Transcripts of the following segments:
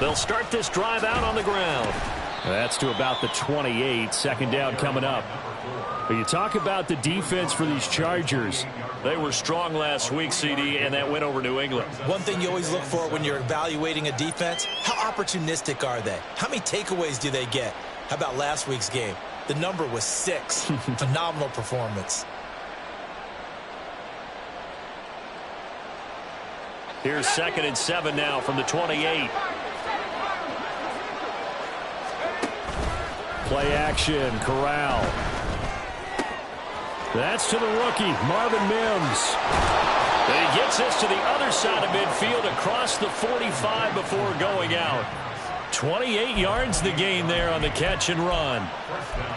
They'll start this drive out on the ground. That's to about the 28. Second down coming up. But you talk about the defense for these Chargers. They were strong last week, CD, and that went over New England. One thing you always look for when you're evaluating a defense, how opportunistic are they? How many takeaways do they get? How about last week's game? The number was 6. Phenomenal performance. Here's 2nd and 7 now from the 28. Play action, Corral. That's to the rookie, Marvin Mims. And he gets this to the other side of midfield across the 45 before going out. 28 yards the gain there on the catch and run.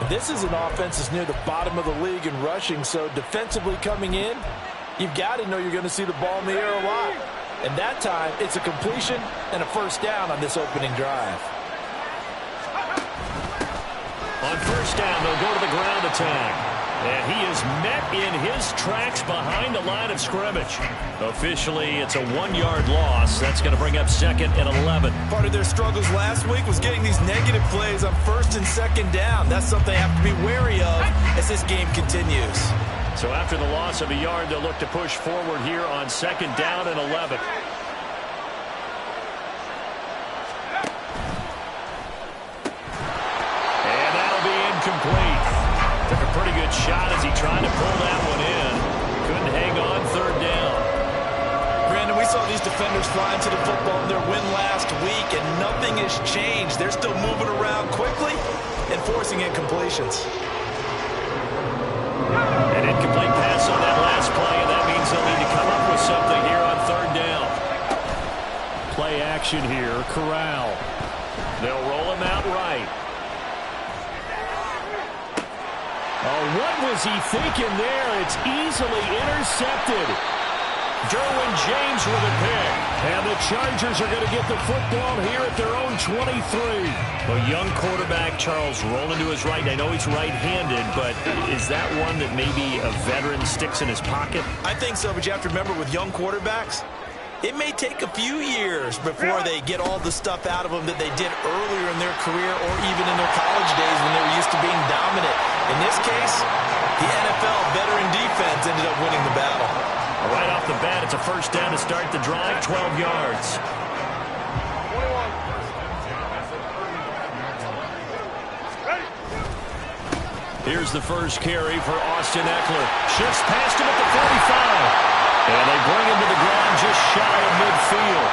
This is an offense that's near the bottom of the league in rushing, so defensively coming in, you've got to know you're going to see the ball in the air a lot. And that time, it's a completion and a first down on this opening drive. On first down, they'll go to the ground attack. And he is met in his tracks behind the line of scrimmage. Officially, it's a 1-yard loss. That's going to bring up 2nd and 11. Part of their struggles last week was getting these negative plays on 1st and 2nd down. That's something they have to be wary of as this game continues. So after the loss of a yard, they'll look to push forward here on 2nd down and 11. And that'll be incomplete. Took a pretty good shot as he tried to pull that one in. Couldn't hang on 3rd down. Brandon, we saw these defenders flying to the football in their win last week, and nothing has changed. They're still moving around quickly and forcing incompletions. An incomplete pass on that last play, and that means they'll need to come up with something here on 3rd down. Play action here, Corral. They'll roll him out right. Oh, what was he thinking there? It's easily intercepted. Derwin James with a pick. And the Chargers are going to get the football here at their own 23. Well, young quarterback Charles rolling to his right. I know he's right-handed, but is that one that maybe a veteran sticks in his pocket? I think so, but you have to remember with young quarterbacks, it may take a few years before they get all the stuff out of them that they did earlier in their career or even in their college days when they were used to being dominant. In this case, the NFL veteran defense ended up winning the battle. Right off the bat, it's a first down to start the drive, 12 yards. Here's the first carry for Austin Eckler. Shifts past him at the 45. And they bring him to the ground just shy of midfield.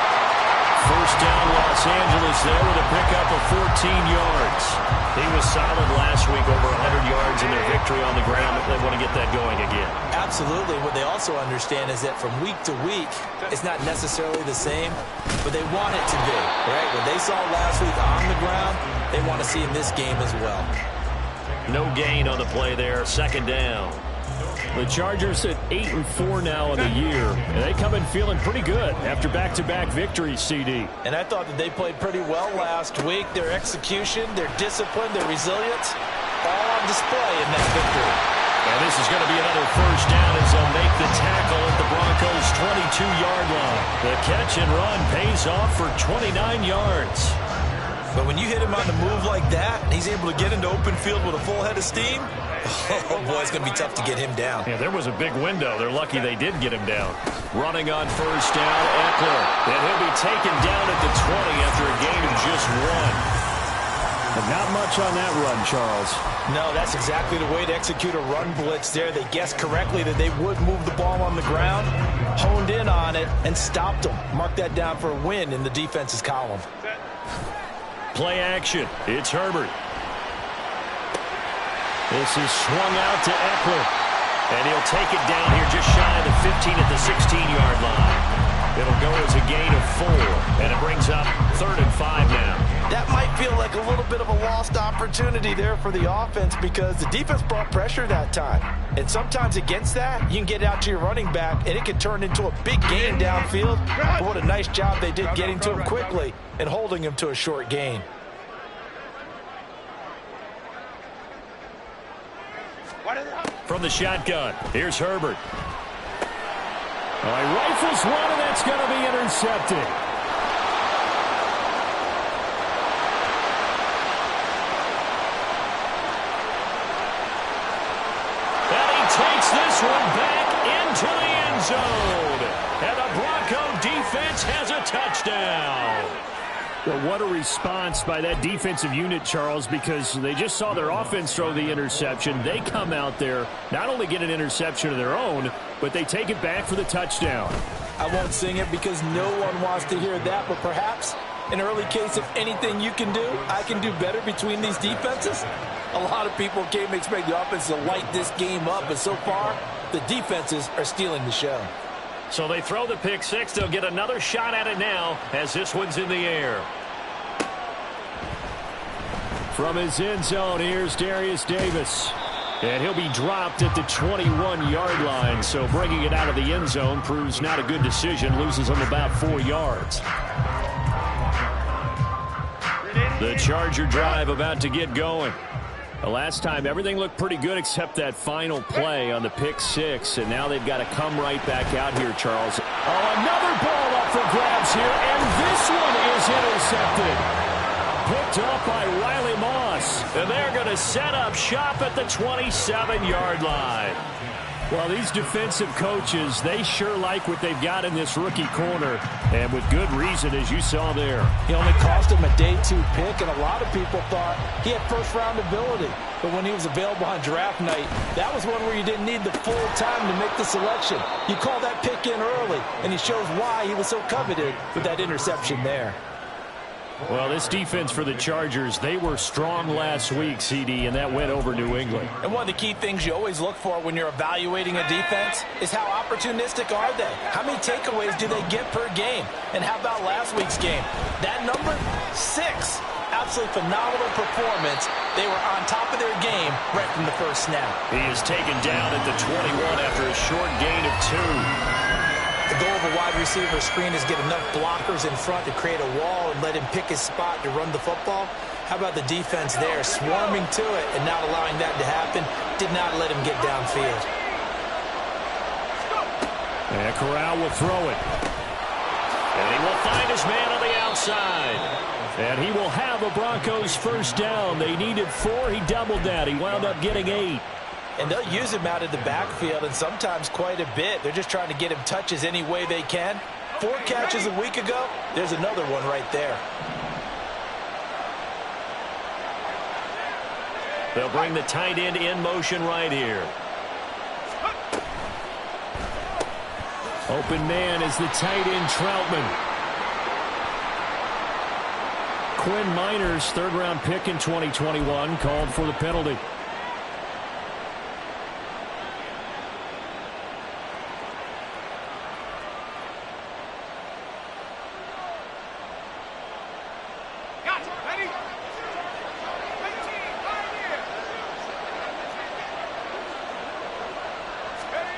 First down, Los Angeles there with a pickup of 14 yards. He was solid last week, over 100 yards in their victory on the ground. They want to get that going again. Absolutely. What they also understand is that from week to week, it's not necessarily the same, but they want it to be, right? What they saw last week on the ground, they want to see in this game as well. No gain on the play there, 2nd down. The Chargers at 8-4 now in the year, and they come in feeling pretty good after back-to-back victories, CD. And I thought that they played pretty well last week. Their execution, their discipline, their resilience, all on display in that victory. And this is going to be another first down as they'll make the tackle at the Broncos' 22-yard line. The catch and run pays off for 29 yards. But when you hit him on the move like that, and he's able to get into open field with a full head of steam, oh boy, it's going to be tough to get him down. Yeah, there was a big window. They're lucky they did get him down. Running on first down, Eckler. And he'll be taken down at the 20 after a gain of just 1. But not much on that run, Charles. No, that's exactly the way to execute a run blitz there. They guessed correctly that they would move the ball on the ground, honed in on it, and stopped them. Mark that down for a win in the defense's column. Play action. It's Herbert. This is swung out to Eckler. And he'll take it down here just shy of the 15 at the 16-yard line. It'll go as a gain of 4. And it brings up 3rd and 5 now. That might feel like a little bit of a lost opportunity there for the offense because the defense brought pressure that time. And sometimes against that, you can get it out to your running back, and it can turn into a big gain downfield. But what a nice job they did getting to him quickly and holding him to a short gain. From the shotgun, here's Herbert. All right, rifles one, and that's going to be intercepted. touchdown. Well, what a response by that defensive unit, Charles, because they just saw their offense throw the interception. They come out there, not only get an interception of their own, but they take it back for the touchdown. I won't sing it because no one wants to hear that, but perhaps an early case of anything you can do, I can do better between these defenses. A lot of people came to expect the offense to light this game up, but so far, the defenses are stealing the show. So they throw the pick six. They'll get another shot at it now as this one's in the air. From his end zone, here's Darius Davis. And he'll be dropped at the 21-yard line. So bringing it out of the end zone proves not a good decision. Loses him about 4 yards. The Charger drive about to get going. The last time, everything looked pretty good except that final play on the pick six. And now they've got to come right back out here, Charles. Oh, another ball up for grabs here. And this one is intercepted. Picked up by Riley Moss. And they're going to set up shop at the 27-yard line. Well, these defensive coaches, they sure like what they've got in this rookie corner. And with good reason, as you saw there. He only cost him a day 2 pick, and a lot of people thought he had first-round ability. But when he was available on draft night, that was one where you didn't need the full time to make the selection. You call that pick in early, and he shows why he was so coveted with that interception there. Well, this defense for the Chargers, they were strong last week, CD, and that went over New England. And one of the key things you always look for when you're evaluating a defense is how opportunistic are they? How many takeaways do they get per game? And how about last week's game? That number, 6. Absolutely phenomenal performance. They were on top of their game right from the first snap. He is taken down at the 21 after a short gain of 2. The goal of a wide receiver screen is get enough blockers in front to create a wall and let him pick his spot to run the football. How about the defense there, swarming to it and not allowing that to happen? Did not let him get downfield. And Corral will throw it. And he will find his man on the outside. And he will have a Broncos first down. They needed 4. He doubled that. He wound up getting 8. And they'll use him out of the backfield, and sometimes quite a bit. They're just trying to get him touches any way they can. 4 catches a week ago. There's another one right there. They'll bring the tight end in motion right here. Open man is the tight end, Troutman. Quinn Miners, third-round pick in 2021, called for the penalty.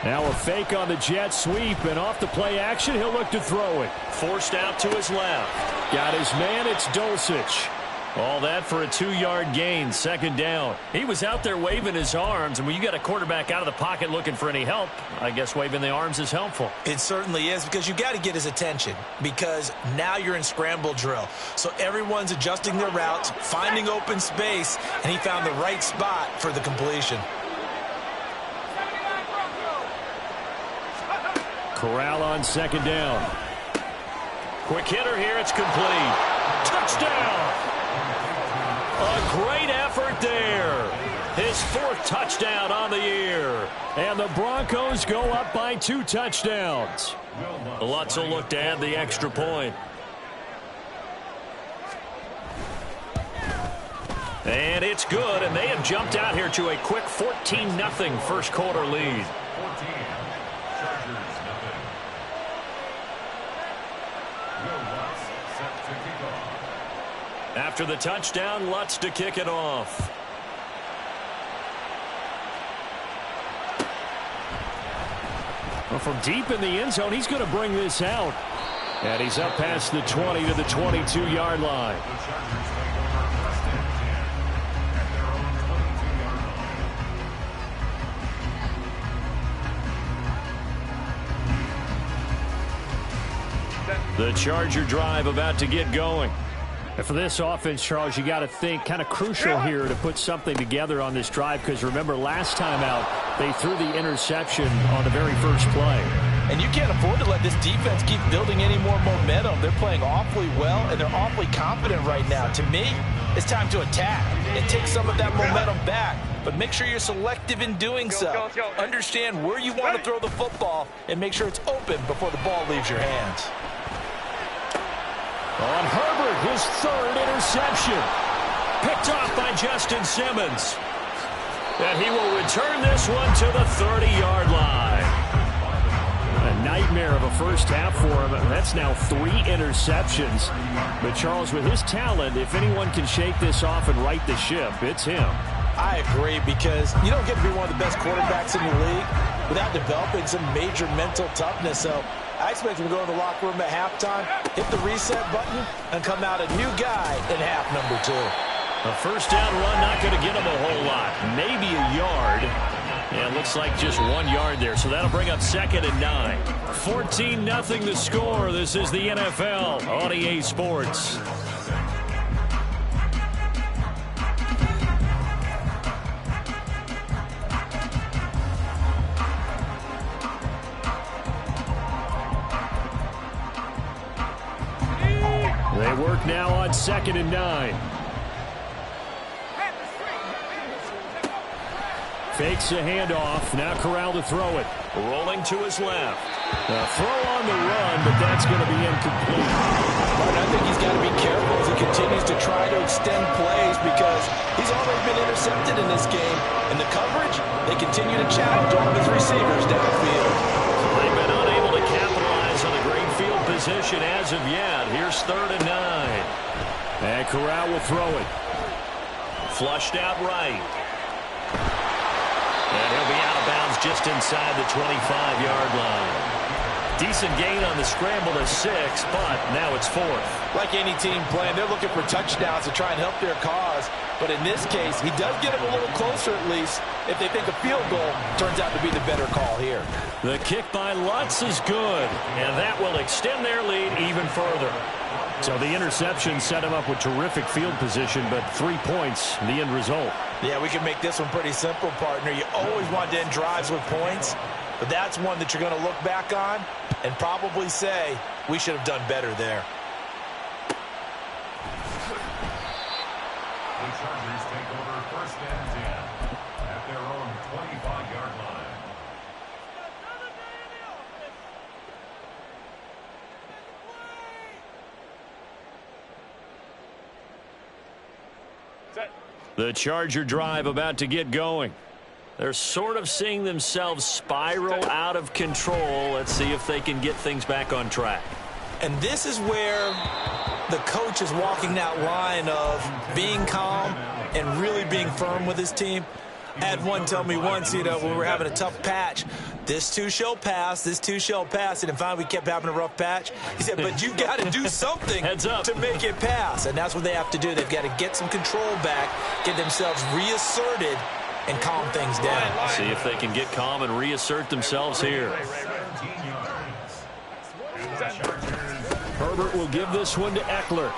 Now a fake on the jet sweep, and off the play action, he'll look to throw it. Forced out to his left. Got his man, it's Dulcich. All that for a 2-yard gain, second down. He was out there waving his arms, and when you got a quarterback out of the pocket looking for any help, I guess waving the arms is helpful. It certainly is, because you got to get his attention, because now you're in scramble drill. So everyone's adjusting their routes, finding open space, and he found the right spot for the completion. Corral on second down. Quick hitter here, it's complete. Touchdown! A great effort there. His 4th touchdown on the year. And the Broncos go up by 2 touchdowns. Lutz will look to add the extra point. And it's good, and they have jumped out here to a quick 14-0 first quarter lead. After the touchdown, Lutz to kick it off. Well, from deep in the end zone, he's going to bring this out. And he's up past the 20 to the 22-yard line. The Charger drive about to get going. And for this offense, Charles, you got to think kind of crucial here to put something together on this drive, because remember last time out, they threw the interception on the very first play. And you can't afford to let this defense keep building any more momentum. They're playing awfully well, and they're awfully confident right now. To me, it's time to attack and take some of that momentum back. But make sure you're selective in doing so. Understand where you want to throw the football and make sure it's open before the ball leaves your hands. On Herbert, his third interception. Picked off by Justin Simmons. And he will return this one to the 30-yard line. A nightmare of a first half for him. That's now 3 interceptions. But Charles, with his talent, if anyone can shake this off and right the ship, it's him. I agree, because you don't get to be one of the best quarterbacks in the league without developing some major mental toughness. So I expect him to go to the locker room at halftime, hit the reset button, and come out a new guy in half number 2. A first down run, not going to get him a whole lot. Maybe a yard. Yeah, it looks like just 1 yard there, so that'll bring up 2nd and 9. 14-0 the score. This is the NFL on EA Sports. They work now on 2nd and 9. Fakes a handoff. Now Corral to throw it. Rolling to his left. A throw on the run, but that's going to be incomplete. But I think he's got to be careful as he continues to try to extend plays, because he's already been intercepted in this game. And the coverage, they continue to challenge all of his receivers downfield. So they've been unable to capitalize on a great field position as of yet. Here's 3rd and 9. And Corral will throw it. Flushed out right. And he'll be out of bounds just inside the 25-yard line. Decent gain on the scramble to 6, but now it's 4th. Like any team playing, they're looking for touchdowns to try and help their cause. But in this case, he does get them a little closer at least if they think a field goal turns out to be the better call here. The kick by Lutz is good, and that will extend their lead even further. So the interception set him up with terrific field position, but 3 points, the end result. Yeah, we can make this one pretty simple, partner. You always want to end drives with points, but that's one that you're going to look back on and probably say, we should have done better there. The Chargers take over 1st and 10 at their own 25-yard line. The Charger drive about to get going. They're sort of seeing themselves spiral out of control. Let's see if they can get things back on track. And this is where the coach is walking that line of being calm and really being firm with his team. I had one tell me once, when we were having a tough patch, this too shall pass, this too shall pass. And finally we kept having a rough patch. He said, but you got to do something to make it pass. And that's what they have to do. They've got to get some control back, get themselves reasserted, and calm things down. See if they can get calm and reassert themselves here. Herbert will give this one to Eckler.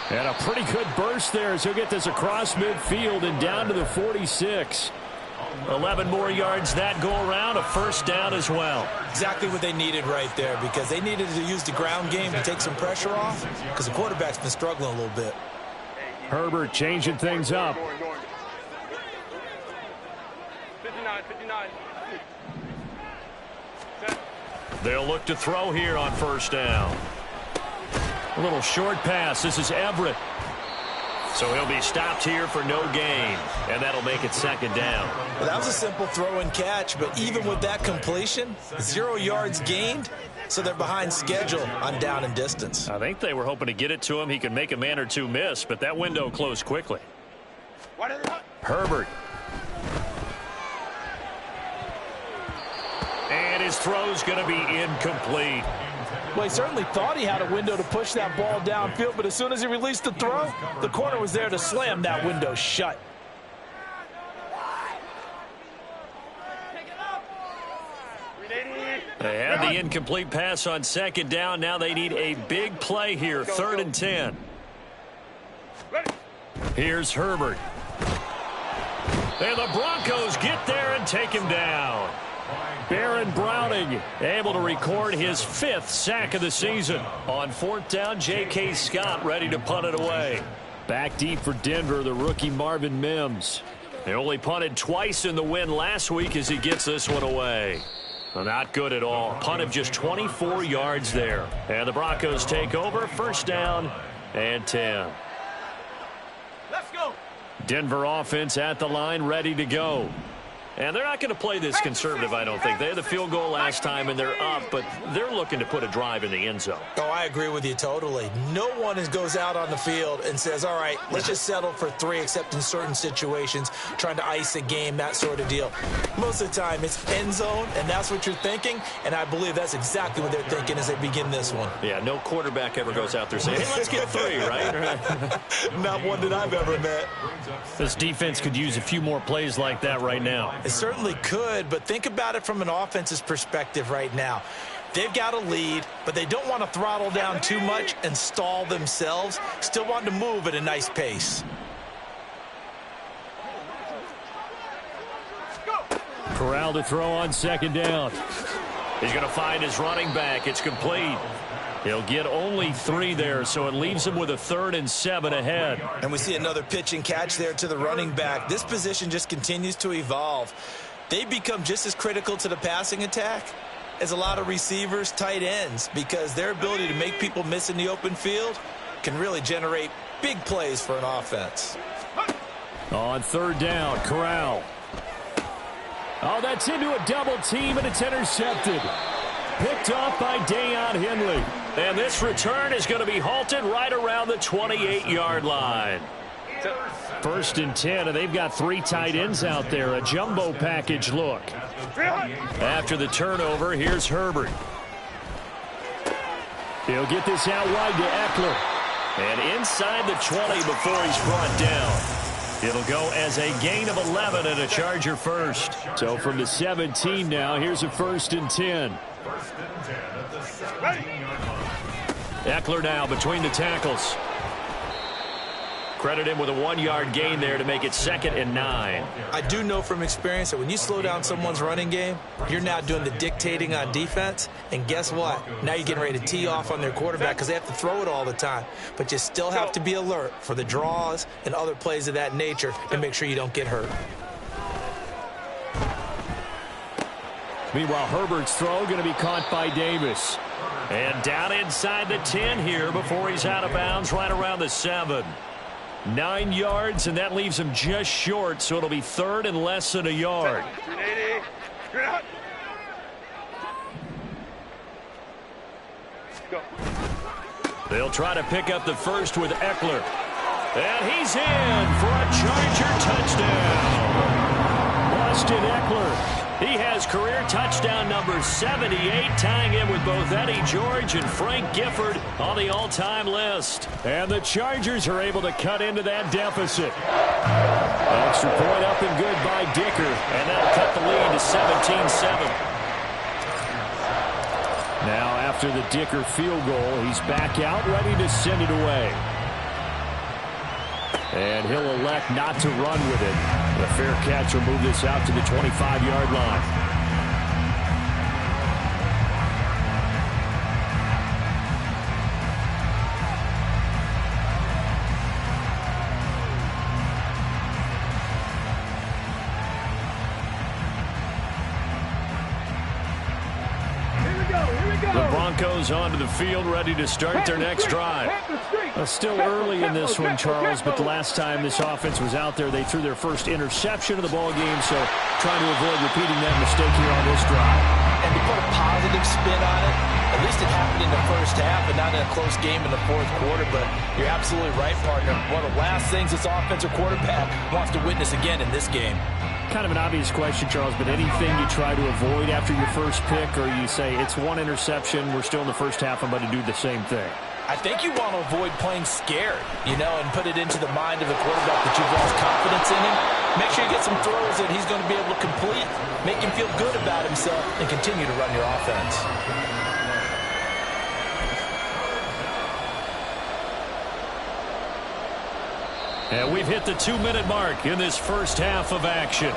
And a pretty good burst there as he'll get this across midfield and down to the 46. 11 more yards that go around, a first down as well. Exactly what they needed right there, because they needed to use the ground game to take some pressure off, because the quarterback's been struggling a little bit. Herbert changing things up. 59. They'll look to throw here on first down. A little short pass. This is Everett. So he'll be stopped here for no gain. And that'll make it 2nd down. Well, that was a simple throw and catch, but even with that completion, 0 yards gained, so they're behind schedule on down and distance. I think they were hoping to get it to him. He could make a man or two miss, but that window closed quickly. Herbert. And his throw's going to be incomplete. Well, he certainly thought he had a window to push that ball downfield, but as soon as he released the throw, the corner was there to slam that window shut. They had the incomplete pass on 2nd down. Now they need a big play here, 3rd and 10. Here's Herbert. And the Broncos get there and take him down. Baron Browning able to record his 5th sack of the season. On 4th down, J.K. Scott ready to punt it away. Back deep for Denver, the rookie Marvin Mims. They only punted twice in the win last week as he gets this one away. Well, not good at all. Punt of just 24 yards there. And the Broncos take over. 1st down and 10. Let's go. Denver offense at the line, ready to go. And they're not going to play this conservative, I don't think. They had the field goal last time, and they're up, but they're looking to put a drive in the end zone. Oh, I agree with you totally. No one goes out on the field and says, all right, let's just settle for 3, except in certain situations, trying to ice a game, that sort of deal. Most of the time, it's end zone, and that's what you're thinking, and I believe that's exactly what they're thinking as they begin this one. Yeah, no quarterback ever goes out there saying, hey, let's get 3, right? Not one that I've ever met. This defense could use a few more plays like that right now. It certainly could, but think about it from an offense's perspective right now. They've got a lead, but they don't want to throttle down too much and stall themselves. Still want to move at a nice pace. Corral to throw on 2nd down. He's going to find his running back. It's complete. He'll get only 3 there, so it leaves him with a 3rd and 7 ahead. And we see another pitch and catch there to the running back. This position just continues to evolve. They become just as critical to the passing attack as a lot of receivers, tight ends, because their ability to make people miss in the open field can really generate big plays for an offense. On 3rd down, Corral. Oh, that's into a double team, and it's intercepted. Picked off by Deion Henley. And this return is going to be halted right around the 28-yard line. 1st and 10, and they've got 3 tight ends out there. A jumbo package look. After the turnover, here's Herbert. He'll get this out wide to Eckler. And inside the 20 before he's brought down. It'll go as a gain of 11 and a Charger first. So from the 17 now, here's a 1st and 10. Eckler now between the tackles. Credit him with a 1-yard gain there to make it 2nd and 9. I do know from experience that when you slow down someone's running game, you're now doing the dictating on defense. And guess what? Now you're getting ready to tee off on their quarterback because they have to throw it all the time. But you still have to be alert for the draws and other plays of that nature and make sure you don't get hurt. Meanwhile, Herbert's throw going to be caught by Davis. And down inside the 10 here before he's out of bounds right around the 7. 9 yards, and that leaves him just short, so it'll be 3rd and less than a yard. They'll try to pick up the first with Eckler. And he's in for a Charger touchdown. Austin Eckler. He has career touchdown number 78, tying him with both Eddie George and Frank Gifford on the all-time list. And the Chargers are able to cut into that deficit. Extra point up and good by Dicker, and that'll cut the lead to 17-7. Now after the Dicker field goal, he's back out, ready to send it away. And he'll elect not to run with it. The fair catch will move this out to the 25-yard line. The Broncos onto the field, ready to start their next drive. Still early in this one, Charles, but the last time this offense was out there, they threw their first interception of the ball game, so trying to avoid repeating that mistake here on this drive. And to put a positive spin on it, at least it happened in the first half and not in a close game in the 4th quarter, but you're absolutely right, partner. One of the last things this offensive quarterback wants to witness again in this game. Kind of an obvious question, Charles, but anything you try to avoid after your first pick, or you say it's one interception, we're still in the first half, I'm about to do the same thing? I think you want to avoid playing scared, and put it into the mind of the quarterback that you've lost confidence in him. Make sure you get some throws that he's going to be able to complete, make him feel good about himself, and continue to run your offense. And we've hit the 2-minute mark in this first half of action.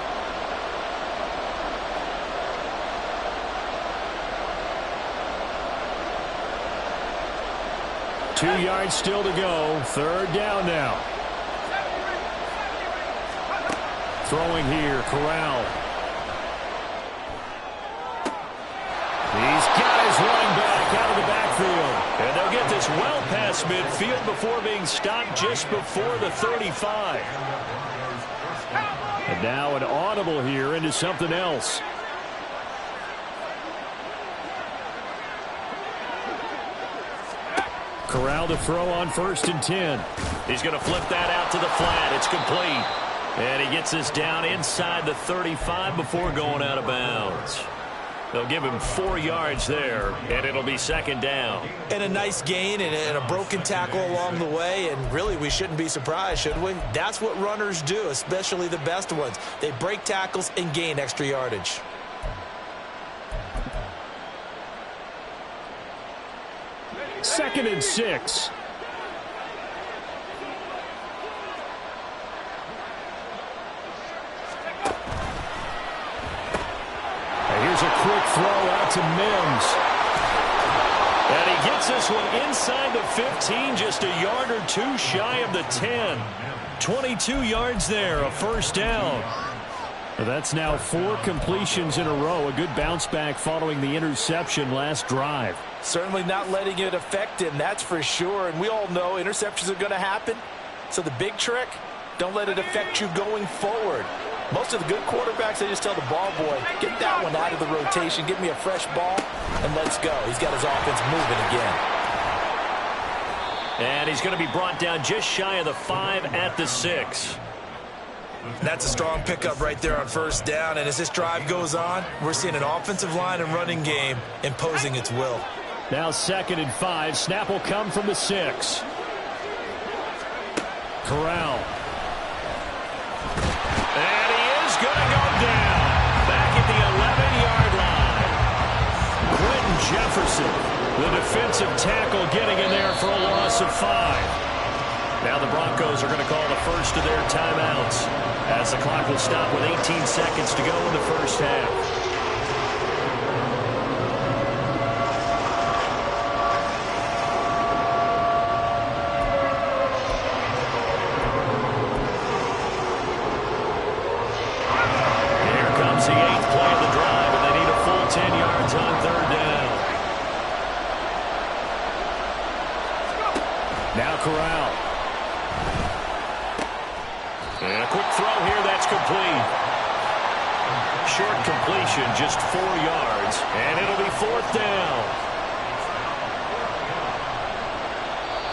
2 yards still to go. 3rd down now. Throwing here, Corral. These guys running back out of the backfield. And they'll get this well past midfield before being stopped just before the 35. And now an audible here into something else. Corral to throw on 1st and 10. He's going to flip that out to the flat. It's complete. And he gets this down inside the 35 before going out of bounds. They'll give him 4 yards there, and it'll be 2nd down. And a nice gain and a broken tackle along the way, and really we shouldn't be surprised, should we? That's what runners do, especially the best ones. They break tackles and gain extra yardage. Second and 6. Here's a quick throw out to Mims. And he gets this one inside the 15, just a yard or 2 shy of the 10. 22 yards there, a 1st down. That's now 4 completions in a row. A good bounce back following the interception last drive. Certainly not letting it affect him, that's for sure. And we all know interceptions are going to happen. So the big trick, don't let it affect you going forward. Most of the good quarterbacks, they just tell the ball boy, get that one out of the rotation, give me a fresh ball, and let's go. He's got his offense moving again. And he's going to be brought down just shy of the 5 at the 6. That's a strong pickup right there on 1st down. And as this drive goes on, we're seeing an offensive line and running game imposing its will. Now 2nd and 5. Snap will come from the 6. Corral. And he is going to go down. Back at the 11-yard line. Quentin Jefferson, the defensive tackle, getting in there for a loss of 5. Now the Broncos are going to call the first of their timeouts as the clock will stop with 18 seconds to go in the 1st half. Here comes the 8th play of the drive, and they need a full 10 yards on 3rd down. Now Corral. And a quick throw here, that's complete. Short completion, just 4 yards, and it'll be 4th down.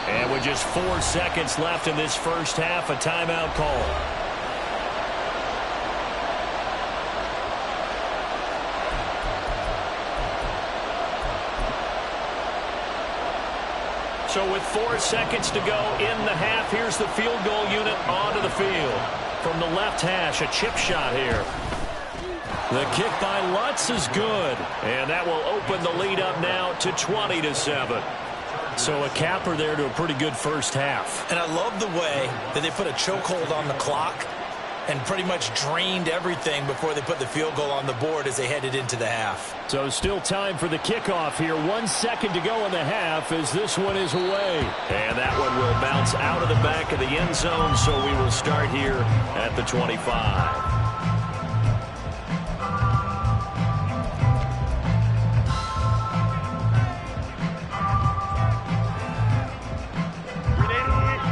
And with just 4 seconds left in this 1st half, a timeout call. So with 4 seconds to go in the half, here's the field goal unit onto the field. From the left hash, a chip shot here. The kick by Lutz is good. And that will open the lead up now to 20-7. So a capper there to a pretty good 1st half. And I love the way that they put a chokehold on the clock and pretty much drained everything before they put the field goal on the board as they headed into the half. So still time for the kickoff here. 1 second to go in the half as this one is away. And that one will bounce out of the back of the end zone, so we will start here at the 25.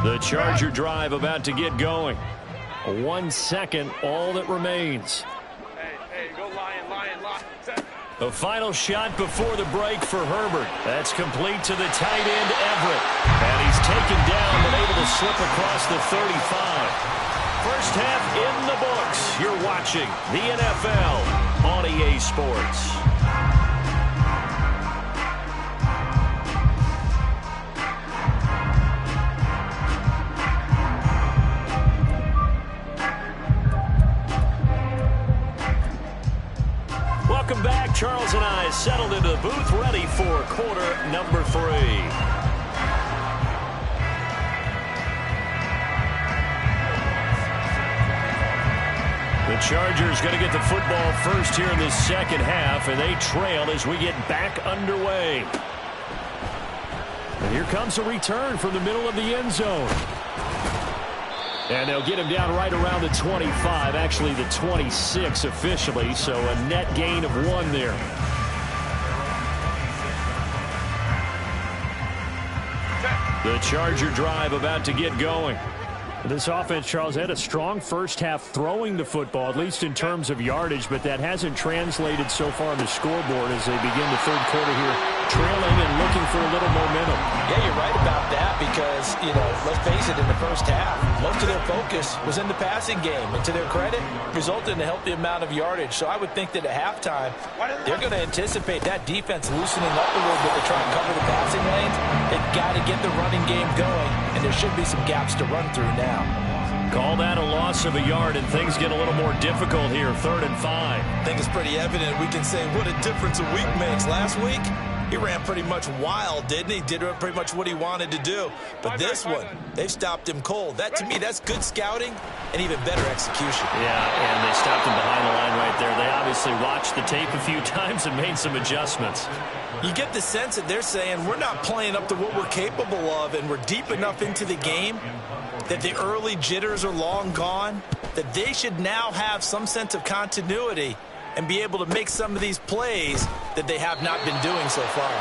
The Charger drive about to get going. 1 second, all that remains. Hey, go lion, lion, lion. The final shot before the break for Herbert. That's complete to the tight end, Everett. And he's taken down but able to slip across the 35. First half in the books. You're watching the NFL on EA Sports. Welcome back. Charles and I settled into the booth, ready for quarter number 3. The Chargers going to get the football first here in the 2nd half, and they trail as we get back underway. And Here comes a return from the middle of the end zone. And they'll get him down right around the 25, actually the 26 officially, so a net gain of 1 there. The Charger drive about to get going. This offense, Charles, had a strong first half throwing the football, at least in terms of yardage, but that hasn't translated so far on the scoreboard as they begin the third quarter here, trailing and looking for a little momentum. Yeah, you're right about that because, let's face it, in the first half, most of their focus was in the passing game. And to their credit, resulted in a healthy amount of yardage. So I would think that at halftime, they're going to anticipate that defense loosening up a little bit to try and cover the passing lanes. They've got to get the running game going, and there should be some gaps to run through now. Call that a loss of a yard, and things get a little more difficult here, 3rd and 5. I think it's pretty evident we can say what a difference a week makes. Last week, he ran pretty much wild, didn't he? Did pretty much what he wanted to do. But this one, they've stopped him cold. That, to me, that's good scouting and even better execution. Yeah, and they stopped him behind the line right there. They obviously watched the tape a few times and made some adjustments. You get the sense that they're saying we're not playing up to what we're capable of, and we're deep enough into the game that the early jitters are long gone, that they should now have some sense of continuity and be able to make some of these plays that they have not been doing so far.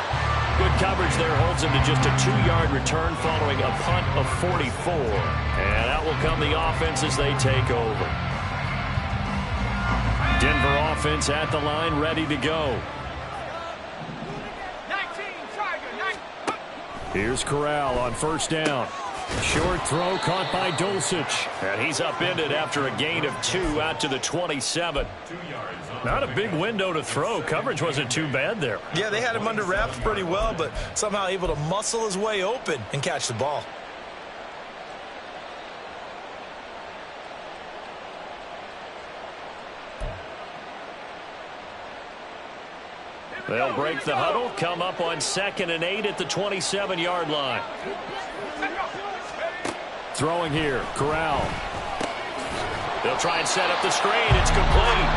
Good coverage there holds him to just a 2-yard return following a punt of 44. And out will come the offense as they take over. Denver offense at the line, ready to go. Here's Corral on first down. Short throw caught by Dulcich. And he's upended after a gain of 2 out to the 27. Not a big window to throw. Coverage wasn't too bad there. Yeah, they had him under wraps pretty well, but somehow able to muscle his way open and catch the ball. They'll break the huddle, come up on 2nd and 8 at the 27-yard line. Throwing here, Corral. They'll try and set up the screen. It's complete.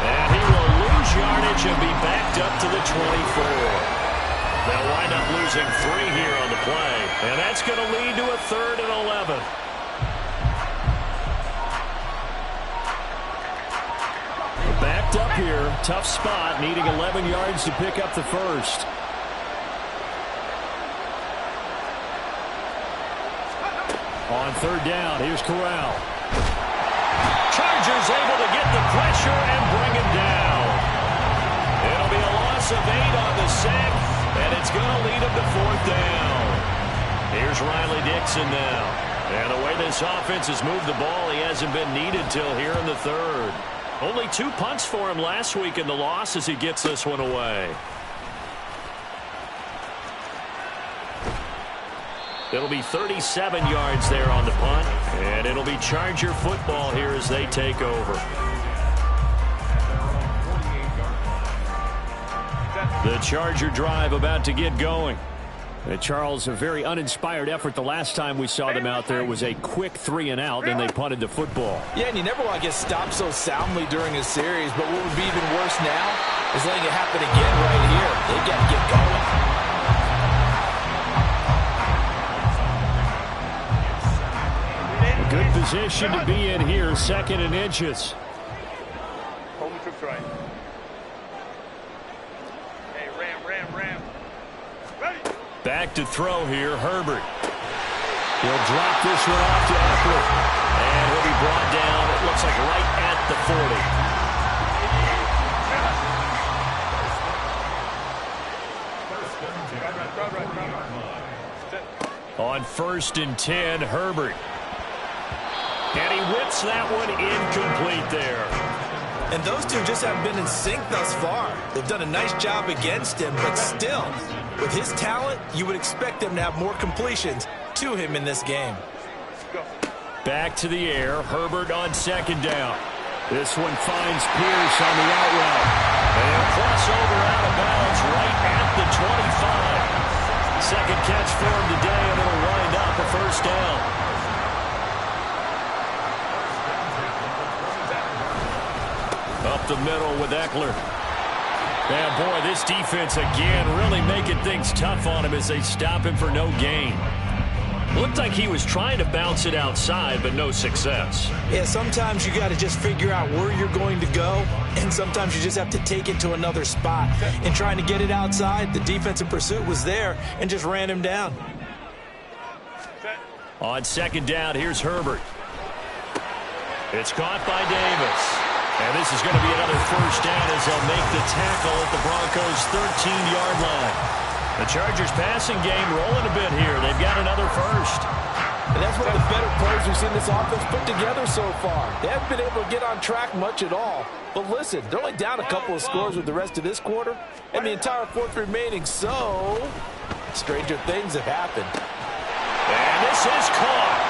And he will lose yardage and be backed up to the 24. They'll wind up losing 3 here on the play. And that's going to lead to a 3rd and 11. Backed up here, tough spot, needing 11 yards to pick up the first. On 3rd down, here's Corral. Chargers able to get the pressure and bring him down. It'll be a loss of 8 on the sack, and it's going to lead him to 4th down. Here's Riley Dixon now. And the way this offense has moved the ball, he hasn't been needed till here in the 3rd. Only 2 punts for him last week in the loss as he gets this one away. It'll be 37 yards there on the punt, and it'll be Charger football here as they take over. The Charger drive about to get going. Charles, a very uninspired effort. The last time we saw them out there was a quick 3-and-out, and they punted the football. Yeah, and you never want to get stopped so soundly during a series, but what would be even worse now is letting it happen again right here. They got to get going. Good position to be in here, 2nd and inches. Home troops right. Hey, ram. Ready. Back to throw here, Herbert. He'll drop this one off to Eckler. And he'll be brought down, it looks like right at the 40. On 1st and 10, Herbert. And he whips that one incomplete there. And those two just haven't been in sync thus far. They've done a nice job against him, but still, with his talent, you would expect them to have more completions to him in this game. Back to the air, Herbert on 2nd down. This one finds Pierce on the out route. And he'll cross over out of bounds right at the 25. 2nd catch for him today, and it'll wind up a 1st down. Up the middle with Eckler. Yeah, boy, this defense again really making things tough on him as they stop him for no gain. Looked like he was trying to bounce it outside, but no success. Yeah, sometimes you got to just figure out where you're going to go, and sometimes you just have to take it to another spot. And trying to get it outside, the defensive pursuit was there and just ran him down. On second down, here's Herbert. It's caught by Davis. And this is going to be another first down as they'll make the tackle at the Broncos' 13-yard line. The Chargers passing game rolling a bit here. They've got another first. And that's one of the better plays we've seen this offense put together so far. They haven't been able to get on track much at all. But listen, they're only down a couple of scores with the rest of this quarter and the entire fourth remaining. So, stranger things have happened. And this is caught.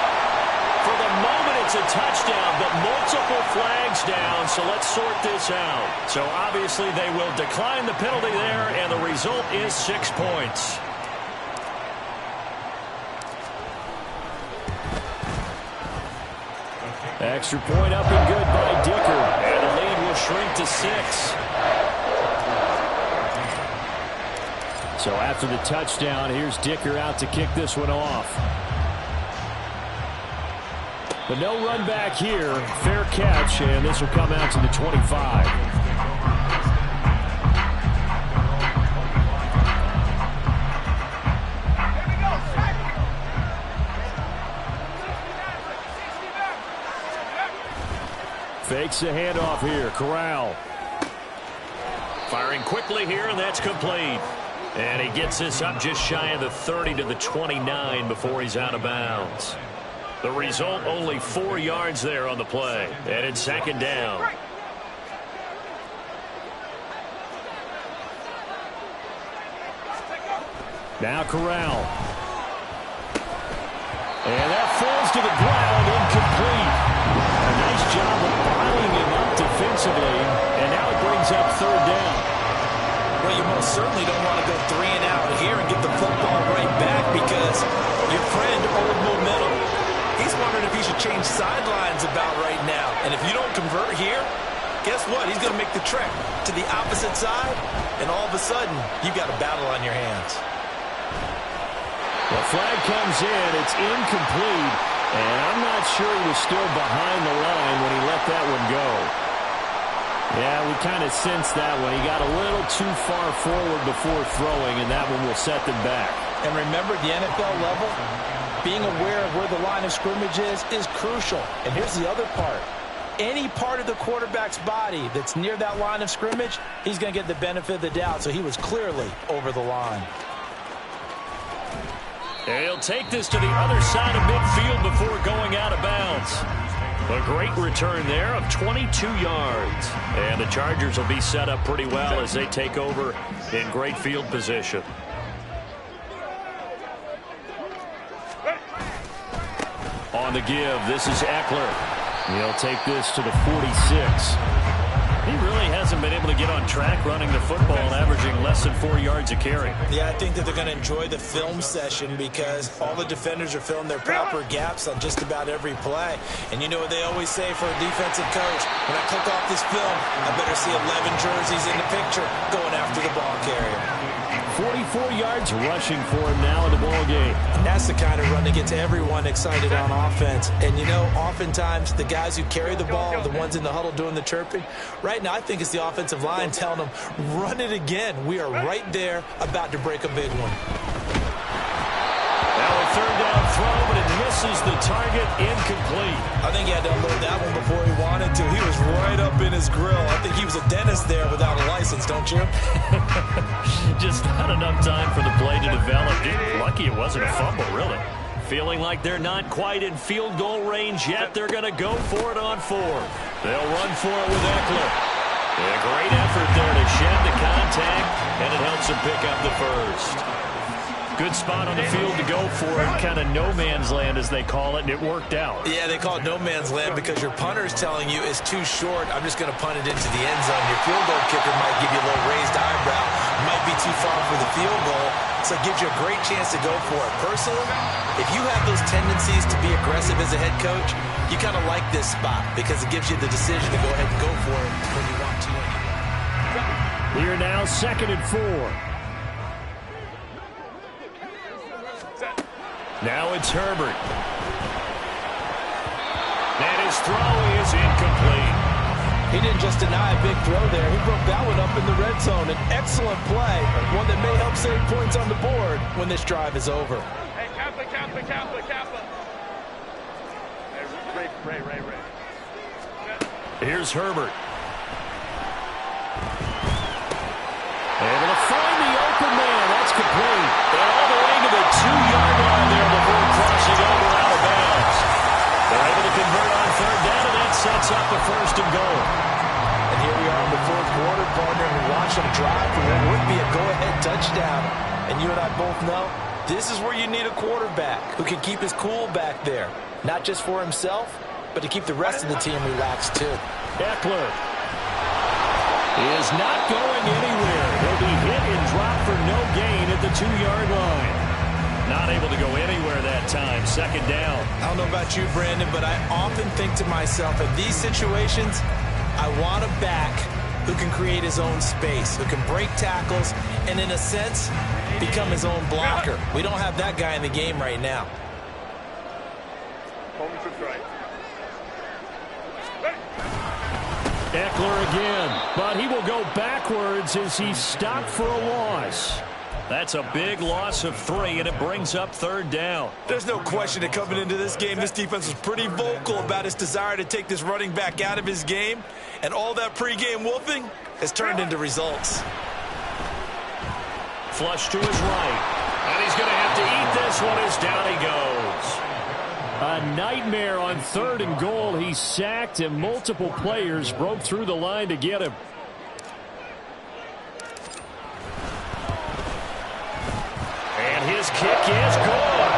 For the moment, it's a touchdown, but multiple flags down, so let's sort this out. So obviously they will decline the penalty there, and the result is 6 points. Extra point up and good by Dicker, and the lead will shrink to 6. So after the touchdown, here's Dicker out to kick this one off. But no run back here. Fair catch, and this will come out to the 25. Fakes the handoff here. Corral. Firing quickly here, and that's complete. And he gets this up just shy of the 30 to the 29 before he's out of bounds. The result, only 4 yards there on the play. And it's second down. Now Corral. And that falls to the ground, incomplete. A nice job of bottling him up defensively. And now it brings up third down. Well, you most certainly don't want to go 3 and out here and get the football right back because your friend, old momentum, he's wondering if he should change sidelines about right now. And if you don't convert here, guess what? He's going to make the trek to the opposite side, and all of a sudden, you've got a battle on your hands. The flag comes in. It's incomplete, and I'm not sure he was still behind the line when he let that one go. Yeah, we kind of sensed that when he got a little too far forward before throwing, and that one will set them back. And remember, the NFL level, being aware of where the line of scrimmage is crucial. And here's the other part. Any part of the quarterback's body that's near that line of scrimmage, he's going to get the benefit of the doubt. So he was clearly over the line. And he'll take this to the other side of midfield before going out of bounds. A great return there of 22 yards. And the Chargers will be set up pretty well as they take over in great field position. On the give, this is Eckler. He'll take this to the 46. He really hasn't been able to get on track running the football, averaging less than 4 yards a carry. Yeah, I think that they're going to enjoy the film session because all the defenders are filling their proper gaps on just about every play. And you know what they always say for a defensive coach? When I click off this film, I better see 11 jerseys in the picture going after the ball carrier. 44 yards rushing for him now in the ball game. That's the kind of run that gets everyone excited on offense. And, you know, oftentimes the guys who carry the ball are the ones in the huddle doing the chirping. Right now, I think it's the offensive line telling them, run it again. We are right there about to break a big one. Now a third down throw, but it misses the target, incomplete. I think he had to unload that one before he wanted to. He was right up in his grill. I think he was a dentist there without a license, don't you? Just not enough time for the play to develop. Lucky it wasn't a fumble, really. Feeling like they're not quite in field goal range yet. They're going to go for it on 4. They'll run for it with Eckler. A great effort there to shed the contact, and it helps him pick up the first. Good spot on the field to go for it, kind of no man's land as they call it, and it worked out. Yeah, they call it no man's land because your punter is telling you it's too short. I'm just going to punt it into the end zone. Your field goal kicker might give you a little raised eyebrow. Might be too far for the field goal, so it gives you a great chance to go for it. Personally, if you have those tendencies to be aggressive as a head coach, you kind of like this spot because it gives you the decision to go ahead and go for it when you want to. Here now, 2nd and 4. Now it's Herbert. And his throw is incomplete. He didn't just deny a big throw there. He broke that one up in the red zone. An excellent play, one that may help save points on the board when this drive is over. Hey, Kappa. Hey, Ray. Here's Herbert. Able to find the open man. That's complete. And all the way to the 2-yard line there before crossing over out of bounds. They're able to convert on 3rd down, and that sets up the 1st and goal. And here we are in the 4th quarter, partner, and we watch them drive for what would be a go-ahead touchdown. And you and I both know this is where you need a quarterback who can keep his cool back there. Not just for himself, but to keep the rest of the team relaxed too. Eckler is not going anywhere. He'll be hit and dropped for no gain at the 2-yard line. Not able to go anywhere that time. 2nd down. I don't know about you, Brandon, but I often think to myself, in these situations, I want a back who can create his own space, who can break tackles, and in a sense, become his own blocker. We don't have that guy in the game right now. Home trips right. Eckler again, but he will go backwards as he's stopped for a loss. That's a big loss of 3, and it brings up 3rd down. There's no question that coming into this game, this defense was pretty vocal about its desire to take this running back out of his game, and all that pregame wolfing has turned into results. Flush to his right, and he's going to have to eat this one as down he goes. A nightmare on 3rd and goal. He's sacked, and multiple players broke through the line to get him. And his kick is good.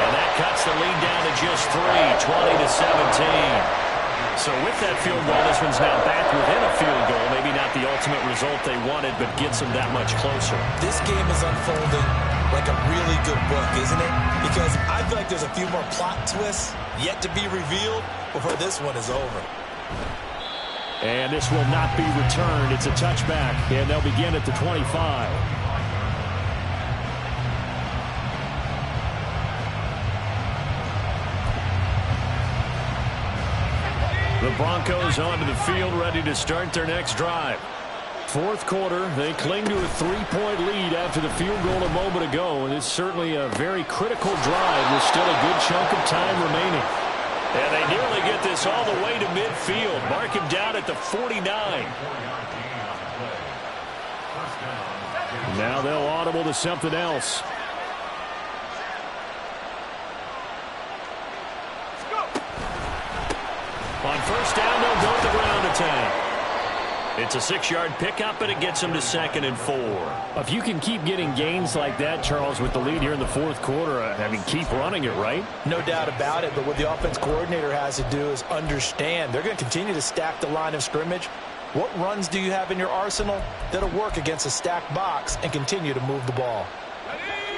And that cuts the lead down to just 3, 20-17. So with that field goal, this one's now back within a field goal. Maybe not the ultimate result they wanted, but gets them that much closer. This game is unfolding like a really good book, isn't it? Because I feel like there's a few more plot twists yet to be revealed before this one is over. And this will not be returned. It's a touchback, and they'll begin at the 25. The Broncos onto the field, ready to start their next drive. 4th quarter, they cling to a 3-point lead after the field goal a moment ago, and it's certainly a very critical drive with still a good chunk of time remaining. And they nearly get this all the way to midfield. Mark him down at the 49. Now they'll audible to something else. On 1st down, they'll go with the ground attack. It's a 6-yard pickup, and it gets them to 2nd and 4. If you can keep getting gains like that, Charles, with the lead here in the 4th quarter, I mean, keep running it, right? No doubt about it, but what the offense coordinator has to do is understand they're going to continue to stack the line of scrimmage. What runs do you have in your arsenal that'll work against a stacked box and continue to move the ball?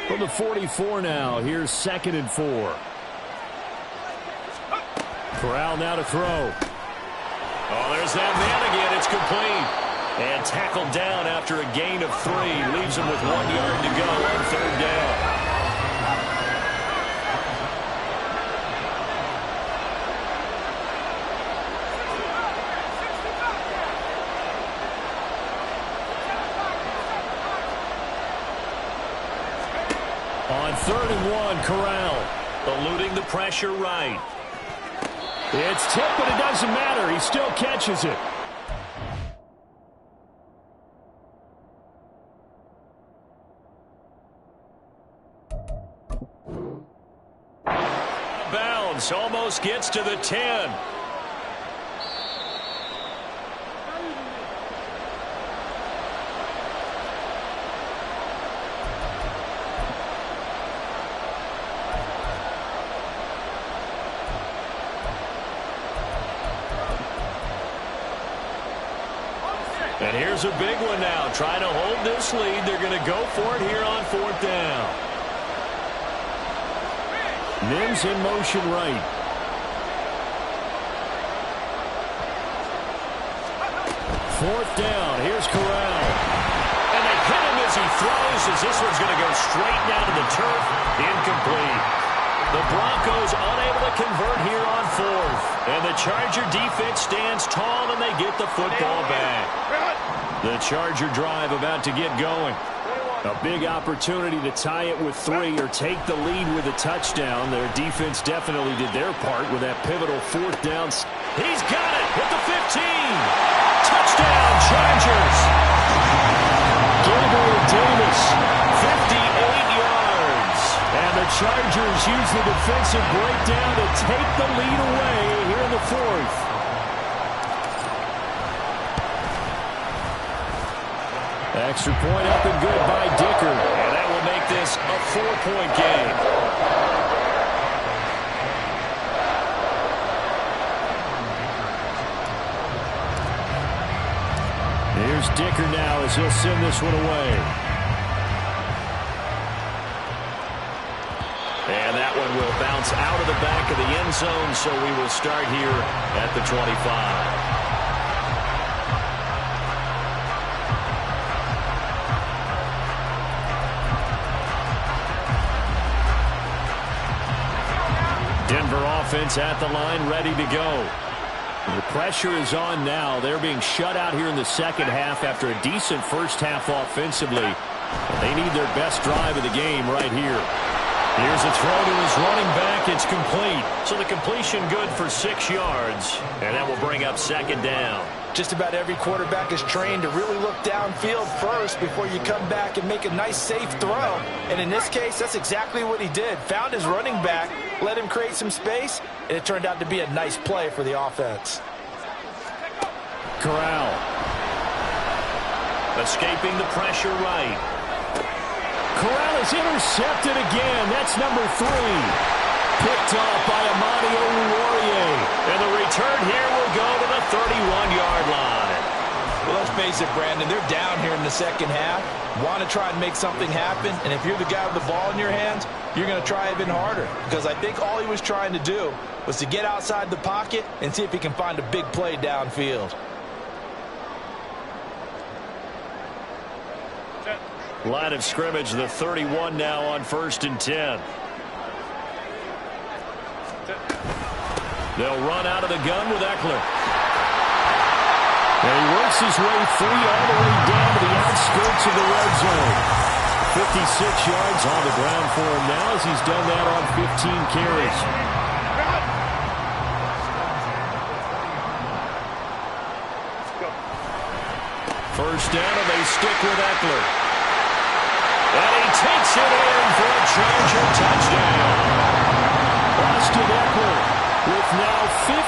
From the 44 now, here's 2nd and 4. Corral now to throw. Oh, there's that man again. It's complete. And tackled down after a gain of 3. Leaves him with 1 yard to go on 3rd down. On 3rd and 1, Corral eluding the pressure right. It's tipped, but it doesn't matter. He still catches it. Bounds, almost gets to the 10. And here's a big one now. Trying to hold this lead. They're going to go for it here on 4th down. Mims in motion right. Fourth down. Here's Corral. he throws as this one's going to go straight down to the turf. Incomplete. The Broncos unable to convert here on fourth. And the Charger defense stands tall, and they get the football back. The Charger drive about to get going. A big opportunity to tie it with 3 or take the lead with a touchdown. Their defense definitely did their part with that pivotal fourth down. He's got it at the 15. Touchdown, Chargers. Gabriel Davis, 58 yards. And the Chargers use the defensive breakdown to take the lead away here in the fourth. Extra point up and good by Dicker. And that will make this a 4-point game. Here's Dicker now as he'll send this one away. And that one will bounce out of the back of the end zone, so we will start here at the 25. Denver offense at the line, ready to go. The pressure is on now. They're being shut out here in the second half after a decent first half offensively. They need their best drive of the game right here. Here's a throw to his running back. It's complete. So the completion good for 6 yards. And that will bring up second down. Just about every quarterback is trained to really look downfield first before you come back and make a nice, safe throw. And in this case, that's exactly what he did. Found his running back, let him create some space, and it turned out to be a nice play for the offense. Corral. Escaping the pressure right. Corral is intercepted again. That's number 3. Picked off by Amani Oluwarie. And the return here will go to the 31-yard line. Well, let's face it, Brandon, they're down here in the second half. Want to try and make something happen, and if you're the guy with the ball in your hands, you're going to try even harder. Because I think all he was trying to do was to get outside the pocket and see if he can find a big play downfield. Line of scrimmage, the 31 now on 1st and 10. They'll run out of the gun with Eckler. And he works his way free all the way down to the outskirts of the red zone. 56 yards on the ground for him now as he's done that on 15 carries. First down, and they stick with Eckler. And he takes it in for a Charger touchdown. Austin Eckler with now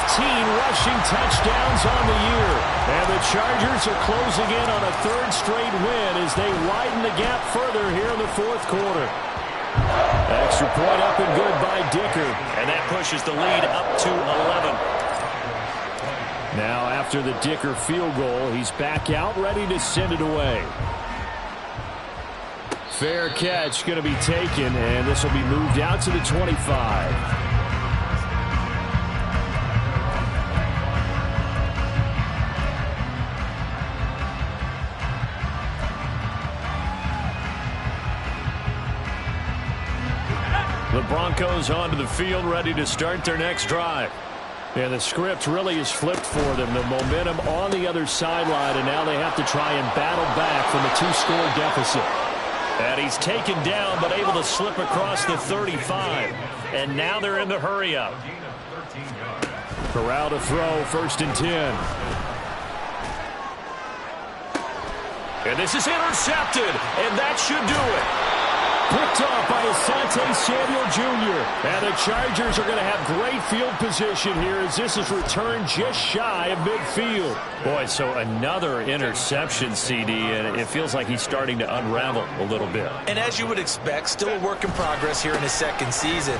15 rushing touchdowns on the year. And the Chargers are closing in on a 3rd straight win as they widen the gap further here in the 4th quarter. Extra point up and good by Dicker. And that pushes the lead up to 11. Now after the Dicker field goal, he's back out ready to send it away. Fair catch going to be taken, and this will be moved out to the 25. The Broncos onto the field, ready to start their next drive. And the script really is flipped for them. The momentum on the other sideline, and now they have to try and battle back from a 2-score deficit. And he's taken down, but able to slip across the 35. And now they're in the hurry-up. Corral to throw, 1st and 10. And this is intercepted, and that should do it. Picked off by Asante Samuel Jr. And the Chargers are going to have great field position here as this is returned just shy of midfield. Boy, so another interception, CD, and it feels like he's starting to unravel a little bit. And as you would expect, still a work in progress here in his 2nd season.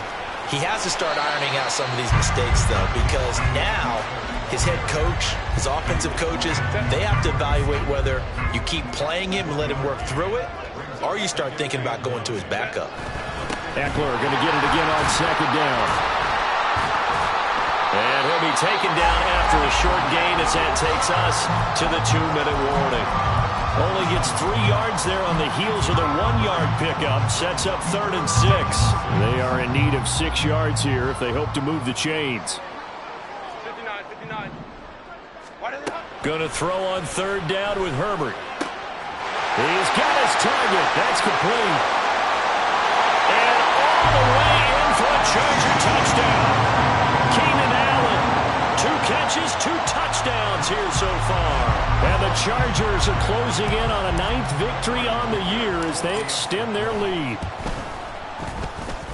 He has to start ironing out some of these mistakes, though, because now his head coach, his offensive coaches, they have to evaluate whether you keep playing him and let him work through it, or you start thinking about going to his backup. Eckler going to get it again on 2nd down. And he'll be taken down after a short gain as that takes us to the 2-minute warning. Only gets 3 yards there on the heels of the 1-yard pickup. Sets up 3rd and 6. They are in need of 6 yards here if they hope to move the chains. 59. Going to throw on 3rd down with Herbert. He's got his target. That's complete. And all the way in for a Charger touchdown. Keenan Allen, 2 catches, 2 touchdowns here so far. And the Chargers are closing in on a 9th victory on the year as they extend their lead.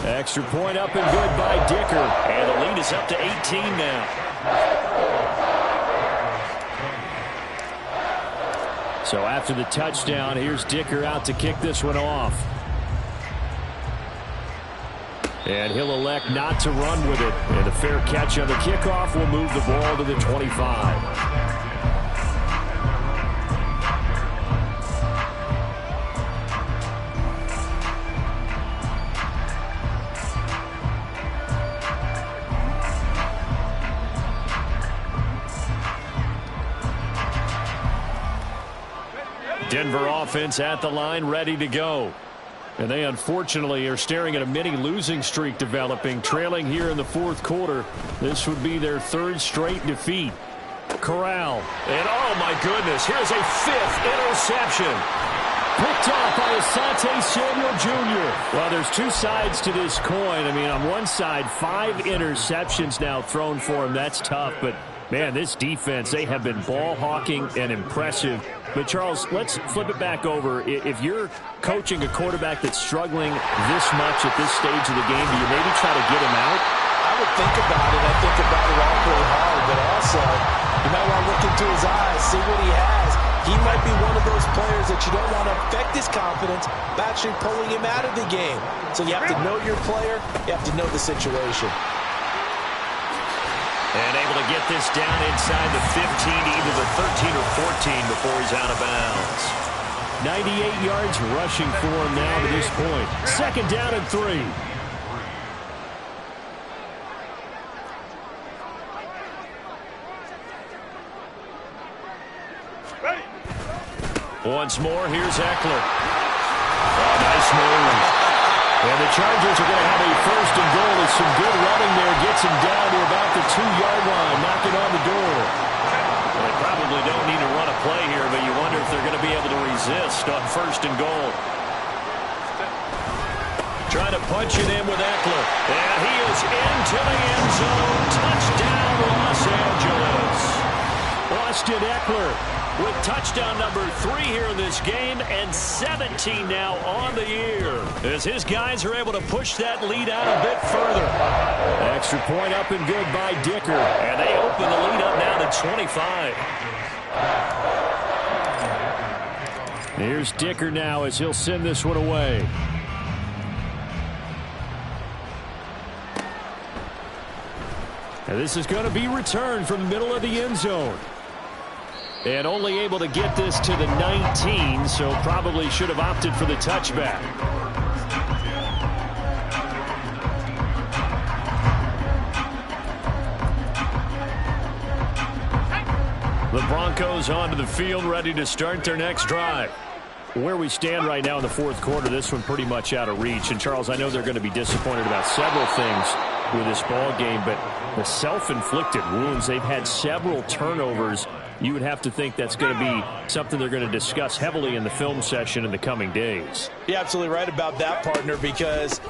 Extra point up and good by Dicker. And the lead is up to 18 now. So after the touchdown, here's Dicker out to kick this one off. And he'll elect not to run with it. And a fair catch on the kickoff will move the ball to the 25. Denver offense at the line, ready to go. And they unfortunately are staring at a mini losing streak developing, trailing here in the 4th quarter. This would be their 3rd straight defeat. Corral. And oh my goodness, here's a 5th interception. Picked off by Asante Samuel Jr. Well, there's 2 sides to this coin. I mean, on one side, 5 interceptions now thrown for him. That's tough, but man, this defense, they have been ball hawking and impressive. But, Charles, let's flip it back over. If you're coaching a quarterback that's struggling this much at this stage of the game, do you maybe try to get him out? I would think about it. I think about it awfully hard. But also, you might want to look into his eyes, see what he has. He might be one of those players that you don't want to affect his confidence by actually pulling him out of the game. So you have to know your player. You have to know the situation. And able to get this down inside the 15, either the 13 or 14 before he's out of bounds. 98 yards rushing for him now to this point. 2nd down and 3. Ready. Once more, here's Eckler. Oh, nice move. And the Chargers are going to have a 1st and goal. With some good running there. Gets him down to about the 2-yard line. Knocking on the door. Well, they probably don't need to run a play here, but you wonder if they're going to be able to resist on 1st and goal. Trying to punch it in with Eckler. And he is into the end zone. Touchdown, Los Angeles. Austin Eckler with touchdown number 3 here in this game, and 17 now on the year as his guys are able to push that lead out a bit further. Extra point up and good by Dicker, and they open the lead up now to 25. Here's Dicker now as he'll send this one away. And this is going to be returned from the middle of the end zone. And only able to get this to the 19, so probably should have opted for the touchback. The Broncos onto the field, ready to start their next drive. Where we stand right now in the 4th quarter, this one pretty much out of reach. And, Charles, I know they're going to be disappointed about several things with this ball game, but the self-inflicted wounds, they've had several turnovers. You would have to think that's going to be something they're going to discuss heavily in the film session in the coming days. You're absolutely right about that, partner, because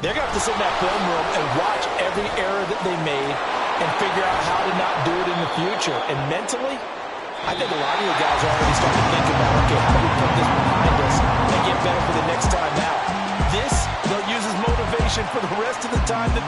they're going to have to sit in that film room and watch every error that they made and figure out how to not do it in the future. And mentally, I think a lot of you guys are already starting to think about, okay, how do we put this behind us and get better for the next time out? This, they'll use as motivation for the rest of the time that